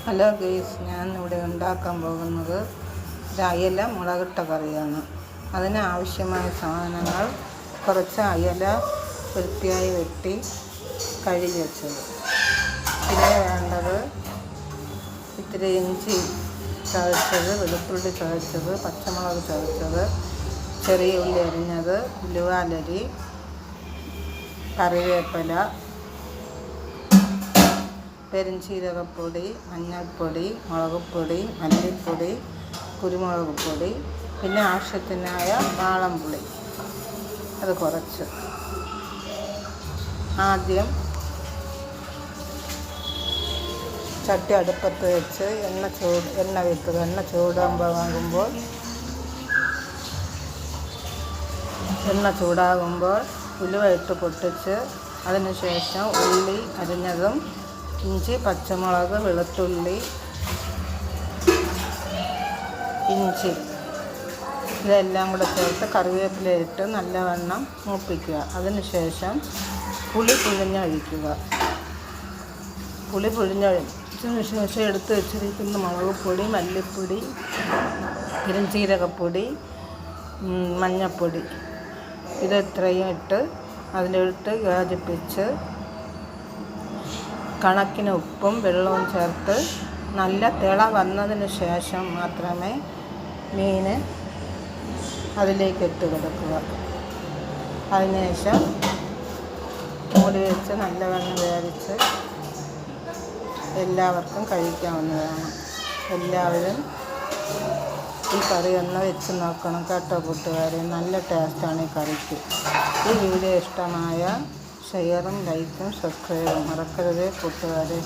Hello guys, ഞാൻ ഇവിടെ ഉണ്ടാക്കാൻ പോകുന്നത് ഒരു അയല മുളകിട്ട കറിയാണ്. അതിന് ആവശ്യമായ സാധനങ്ങൾ: കുറച്ച് അയല വൃത്തിയായി വെട്ടി കഴുകി വെച്ചത്, പിന്നെ വേണ്ടത് ഇത്തിരി ഇഞ്ചി ചതച്ചത്, വെളുത്തുള്ളി ചതച്ചത്, പച്ചമുളക് ചതച്ചത്, ചെറിയ ഉള്ളി അരിഞ്ഞത്, ഉലുവാലരി, കറിവേപ്പില, പെരുംജീരകപ്പൊടി, മഞ്ഞൾപ്പൊടി, മുളകുപൊടി, മല്ലിപ്പൊടി, കുരുമുളക് പൊടി, പിന്നെ ആവശ്യത്തിനായ വാളംപുളി അത് കുറച്ച്. ആദ്യം ചട്ടി അടുപ്പത്ത് വെച്ച് എണ്ണ വെക്കുക. എണ്ണ ചൂടാകുമ്പോൾ ഉലുവ ഇട്ട് പൊട്ടിച്ച് അതിന് ശേഷം ഉള്ളി അരിഞ്ഞതും, ഇഞ്ചി, പച്ചമുളക്, വെളുത്തുള്ളി, ഇഞ്ചി ഇതെല്ലാം കൂടെ ചേർത്ത് കറിവേപ്പില ഇട്ട് നല്ലവണ്ണം മൂപ്പിക്കുക. അതിനുശേഷം പുളി പിഴിഞ്ഞൊഴിക്കുക. പുളി പിഴിഞ്ഞൊഴിച്ചതിന് ശേഷം എടുത്ത് വെച്ചിരിക്കുന്ന മുളക് പൊടി, മല്ലിപ്പൊടി, പെരുംജീരകപ്പൊടി, മഞ്ഞൾപ്പൊടി ഇതെത്രയും ഇട്ട് അതിലിട്ട് യോജിപ്പിച്ച് കണക്കിന് ഉപ്പും വെള്ളവും ചേർത്ത് നല്ല തിള വന്നതിന് ശേഷം മാത്രമേ മീൻ അതിലേക്ക് ഇട്ട് കൊടുക്കുക. അതിനുശേഷം മൂടി വെച്ച് നല്ലവണ്ണം വേവിച്ച് എല്ലാവർക്കും കഴിക്കാവുന്നതാണ്. എല്ലാവരും ഈ കറി ഒന്ന് വെച്ച് നോക്കണം കേട്ടോ കൂട്ടുകാരെ. നല്ല ടേസ്റ്റാണ് ഈ കറിക്ക്. ഈ വീഡിയോ ഇഷ്ടമായ ഷെയറും ലൈക്കും സബ്സ്ക്രൈബും മറക്കരുതേ കൂട്ടുകാരെ.